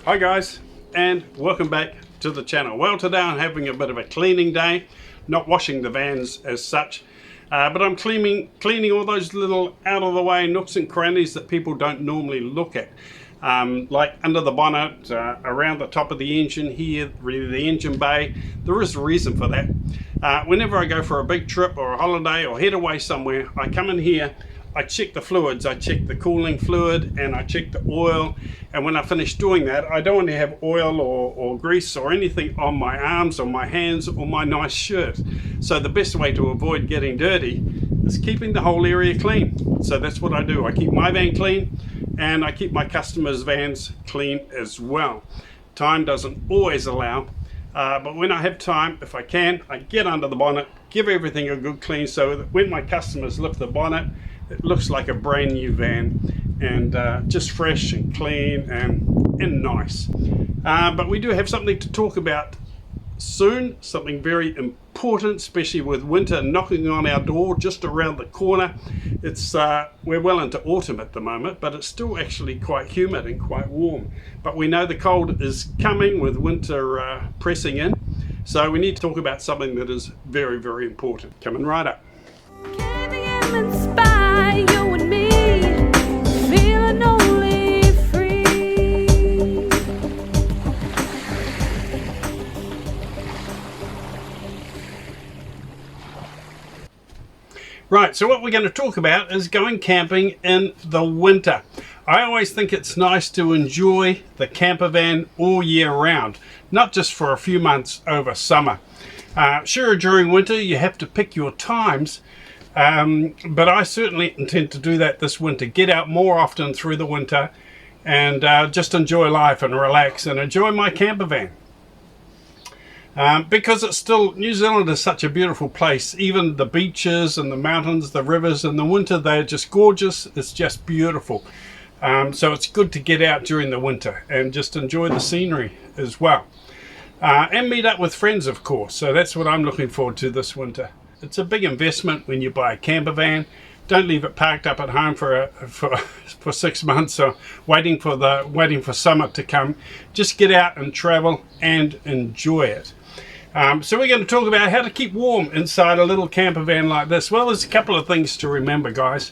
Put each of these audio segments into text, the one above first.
Hi guys, and welcome back to the channel. Well, today I'm having a bit of a cleaning day, not washing the vans as such, but I'm cleaning all those little out of the way nooks and crannies that people don't normally look at, like under the bonnet, around the top of the engine here, really the engine bay. There is a reason for that. Whenever I go for a big trip or a holiday or head away somewhere, I come in here, I check the fluids, I check the cooling fluid and I check the oil, and when I finish doing that, I don't want to have oil or grease or anything on my arms or my hands or my nice shirt. So the best way to avoid getting dirty is keeping the whole area clean. So that's what I do. I keep my van clean and I keep my customers' vans clean as well. Time doesn't always allow, but when I have time, if I can, I get under the bonnet, give everything a good clean so that when my customers lift the bonnet, it looks like a brand new van and just fresh and clean and nice. But we do have something to talk about soon, something very important, especially with winter knocking on our door just around the corner. It's we're well into autumn at the moment, but it's still actually quite humid and quite warm. But we know the cold is coming with winter pressing in, so we need to talk about something that is very, very important. Coming right up. You and me, feeling only free. Right, so what we're going to talk about is going camping in the winter. I always think it's nice to enjoy the camper van all year round, not just for a few months over summer. Sure, during winter you have to pick your times, but I certainly intend to do that this winter. Get out more often through the winter and just enjoy life and relax and enjoy my camper van. Because it's still, New Zealand is such a beautiful place. Even the beaches and the mountains, the rivers in the winter, they're just gorgeous. It's just beautiful. So it's good to get out during the winter and just enjoy the scenery as well. And meet up with friends, of course. So that's what I'm looking forward to this winter. It's a big investment when you buy a camper van. Don't leave it parked up at home for 6 months or waiting for summer to come. Just get out and travel and enjoy it. So we're going to talk about how to keep warm inside a little camper van like this. Well, there's a couple of things to remember, guys.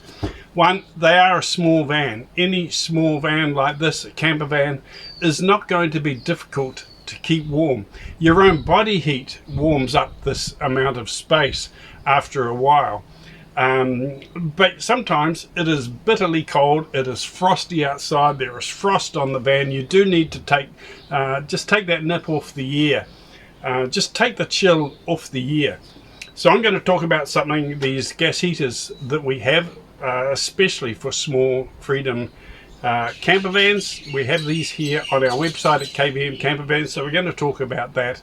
One, they are a small van. Any small van like this, a camper van, is not going to be difficult to keep warm. Your own body heat warms up this amount of space after a while. But sometimes it is bitterly cold, it is frosty outside, there is frost on the van. You do need to just take that nip off the air. Just take the chill off the air. So I'm going to talk about these gas heaters that we have, especially for small Freedom camper vans. We have these here on our website at KVM Camper Vans, so we're going to talk about that.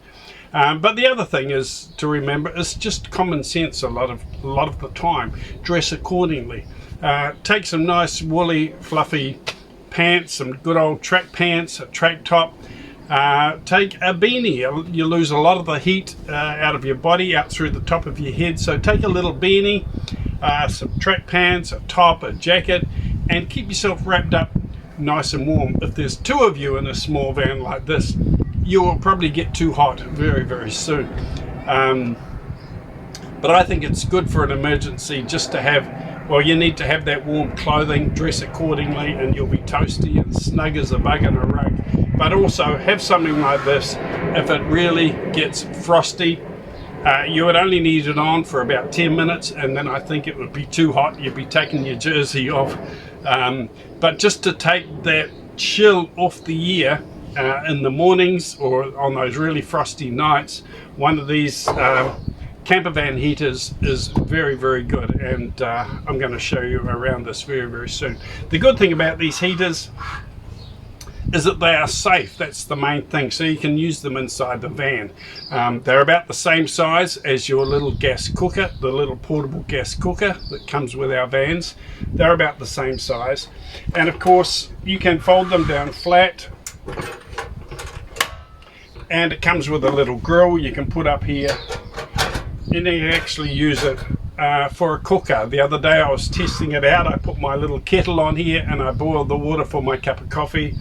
But the other thing is to remember is just common sense. A lot of the time, dress accordingly. Take some nice woolly, fluffy pants, some good old track pants, a track top. Take a beanie. You lose a lot of the heat out of your body out through the top of your head. So take a little beanie, some track pants, a top, a jacket, and keep yourself wrapped up nice and warm. If there's two of you in a small van like this, you will probably get too hot very, very soon. But I think it's good for an emergency just to have, well, you need to have that warm clothing, dress accordingly, and you'll be toasty and snug as a bug in a rug. But also have something like this. If it really gets frosty, you would only need it on for about 10 minutes, and then I think it would be too hot. You'd be taking your jersey off. But just to take that chill off the air in the mornings or on those really frosty nights, one of these camper van heaters is very, very good, and I'm going to show you around this very, very soon. The good thing about these heaters is that they are safe. That's the main thing. So you can use them inside the van. They're about the same size as your little gas cooker, the little portable gas cooker that comes with our vans. They're about the same size. And of course, you can fold them down flat. And it comes with a little grill you can put up here. And you can actually use it for a cooker. The other day I was testing it out. I put my little kettle on here and I boiled the water for my cup of coffee.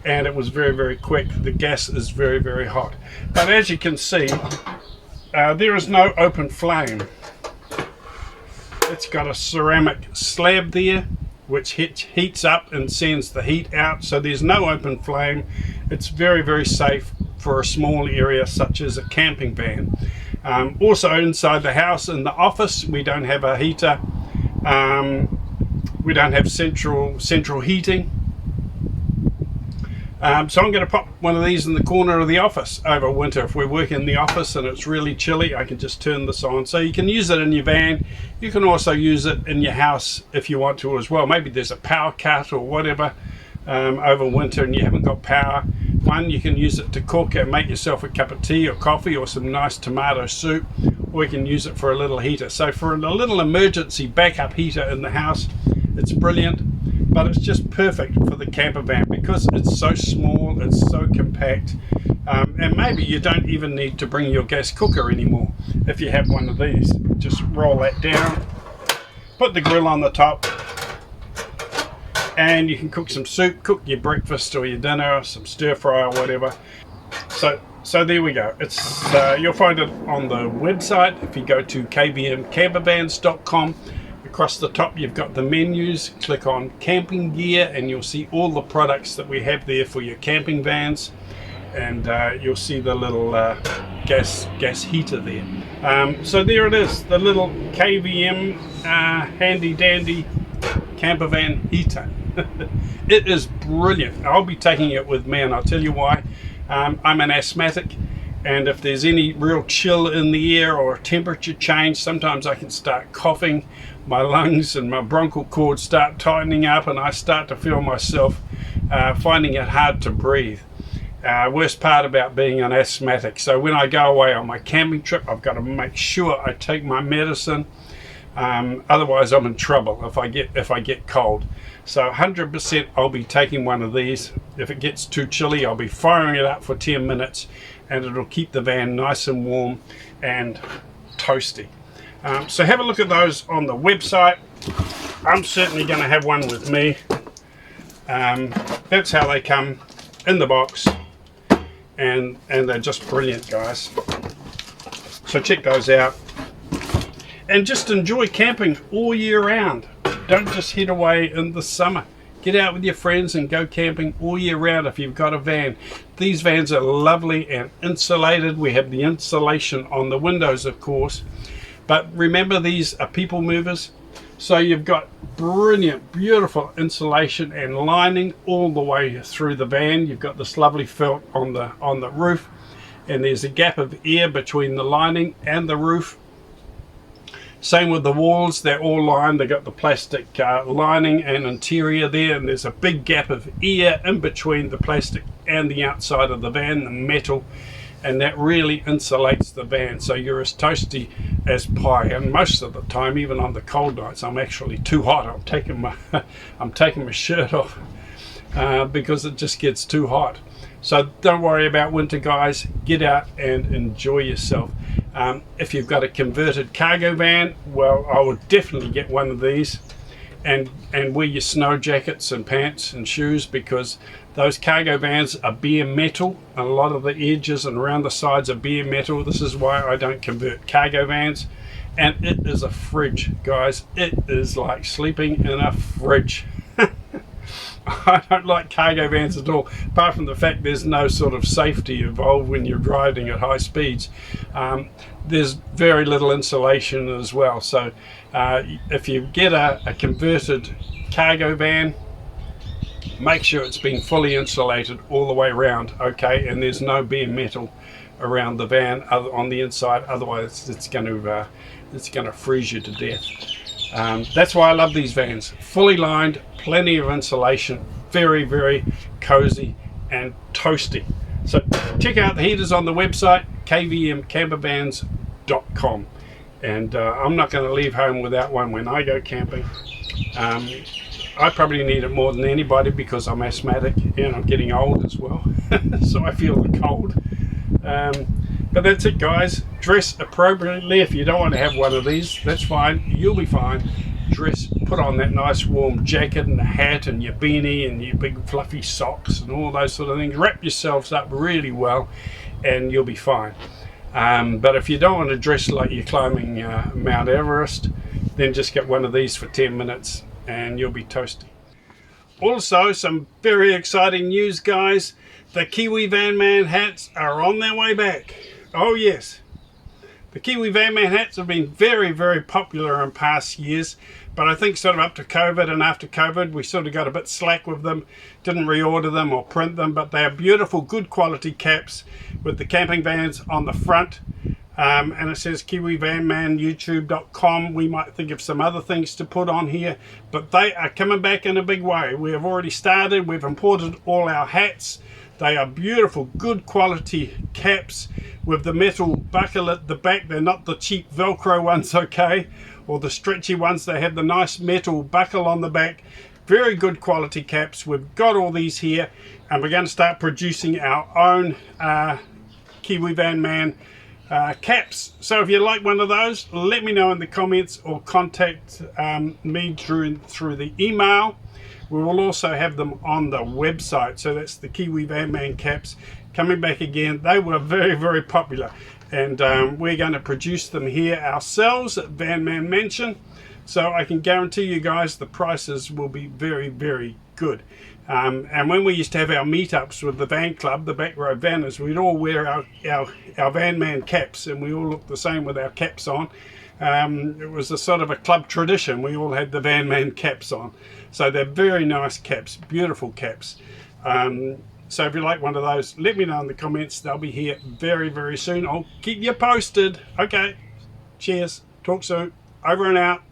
and it was very, very quick. The gas is very, very hot. But as you can see, there is no open flame. It's got a ceramic slab there which heats up and sends the heat out, so there's no open flame. It's very, very safe for a small area such as a camping van. Also inside the house, in the office, we don't have a heater. We don't have central heating. So I'm going to pop one of these in the corner of the office over winter. If we work in the office and it's really chilly, I can just turn this on. So you can use it in your van. You can also use it in your house if you want to as well. Maybe there's a power cut or whatever over winter and you haven't got power. One, you can use it to cook and make yourself a cup of tea or coffee or some nice tomato soup, or you can use it for a little heater. So for a little emergency backup heater in the house, it's brilliant, but it's just perfect for the camper van because it's so small, it's so compact, and maybe you don't even need to bring your gas cooker anymore if you have one of these. Just roll that down, put the grill on the top, and you can cook some soup, cook your breakfast or your dinner, some stir fry or whatever. So there we go. It's you'll find it on the website if you go to kvmcampervans.com. Across the top you've got the menus. Click on camping gear and you'll see all the products that we have there for your camping vans, and you'll see the little gas heater there. So there it is, the little KVM handy dandy camper van heater. It is brilliant. I'll be taking it with me, and I'll tell you why. I'm an asthmatic, and if there's any real chill in the air or temperature change, sometimes I can start coughing. My lungs and my bronchial cords start tightening up, and I start to feel myself finding it hard to breathe. Worst part about being an asthmatic. So when I go away on my camping trip, I've got to make sure I take my medicine. Otherwise I'm in trouble if I get cold. So 100% I'll be taking one of these. If it gets too chilly, I'll be firing it up for 10 minutes, and it'll keep the van nice and warm and toasty. So have a look at those on the website. I'm certainly going to have one with me. That's how they come in the box, and they're just brilliant, guys. So check those out. And just enjoy camping all year round. Don't just head away in the summer. Get out with your friends and go camping all year round if you've got a van. These vans are lovely and insulated. We have the insulation on the windows, of course. But remember, these are people movers. So you've got brilliant, beautiful insulation and lining all the way through the van. You've got this lovely felt on the roof. And there's a gap of air between the lining and the roof. Same with the walls, they're all lined. They've got the plastic lining and interior there, and there's a big gap of air in between the plastic and the outside of the van, the metal, and that really insulates the van, so you're as toasty as pie. And most of the time, even on the cold nights, I'm actually too hot. I'm taking my shirt off because it just gets too hot. So don't worry about winter, guys. Get out and enjoy yourself. If you've got a converted cargo van, well, I would definitely get one of these and wear your snow jackets and pants and shoes, because those cargo vans are bare metal. A lot of the edges and around the sides are bare metal. This is why I don't convert cargo vans. And it is a fridge, guys. It is like sleeping in a fridge. I don't like cargo vans at all, apart from the fact there's no sort of safety involved when you're driving at high speeds. There's very little insulation as well. So if you get a converted cargo van, make sure it's been fully insulated all the way around, okay? And there's no bare metal around the van on the inside, otherwise it's going to freeze you to death. That's why I love these vans. Fully lined, plenty of insulation, very, very cozy and toasty. So check out the heaters on the website, kvmcampervans.com. And I'm not going to leave home without one when I go camping. I probably need it more than anybody because I'm asthmatic and I'm getting old as well. So I feel the cold. But that's it, guys. Dress appropriately. If you don't want to have one of these, that's fine. You'll be fine. Dress put on that nice warm jacket and a hat and your beanie and your big fluffy socks and all those sort of things. Wrap yourselves up really well and you'll be fine. But if you don't want to dress like you're climbing Mount Everest, then just get one of these for 10 minutes and you'll be toasty. Also, some very exciting news, guys. The Kiwi Van Man hats are on their way back. Oh yes. The Kiwi Van Man hats have been very, very popular in past years, but I think sort of up to COVID and after COVID we sort of got a bit slack with them, didn't reorder them or print them, but they are beautiful, good quality caps with the camping vans on the front. And it says Kiwi Van Man, youtube.com. We might think of some other things to put on here, but they are coming back in a big way. We have already started. We've imported all our hats. They are beautiful, good quality caps with the metal buckle at the back. They're not the cheap Velcro ones, okay, or the stretchy ones. They have the nice metal buckle on the back. Very good quality caps. We've got all these here, and we're going to start producing our own Kiwi Van Man caps. So if you like one of those, let me know in the comments or contact me through the email. We will also have them on the website. So that's the Kiwi Van Man caps coming back again. They were very, very popular, and we're going to produce them here ourselves at Van Man Mansion. So I can guarantee you guys the prices will be very, very good. And when we used to have our meetups with the van club, the back row vanners, we'd all wear our Van Man caps, and we all looked the same with our caps on. It was a sort of a club tradition. We all had the Van Man caps on. So they're very nice caps, beautiful caps. So if you like one of those, let me know in the comments. They'll be here very, very soon. I'll keep you posted. Okay, cheers. Talk soon. Over and out.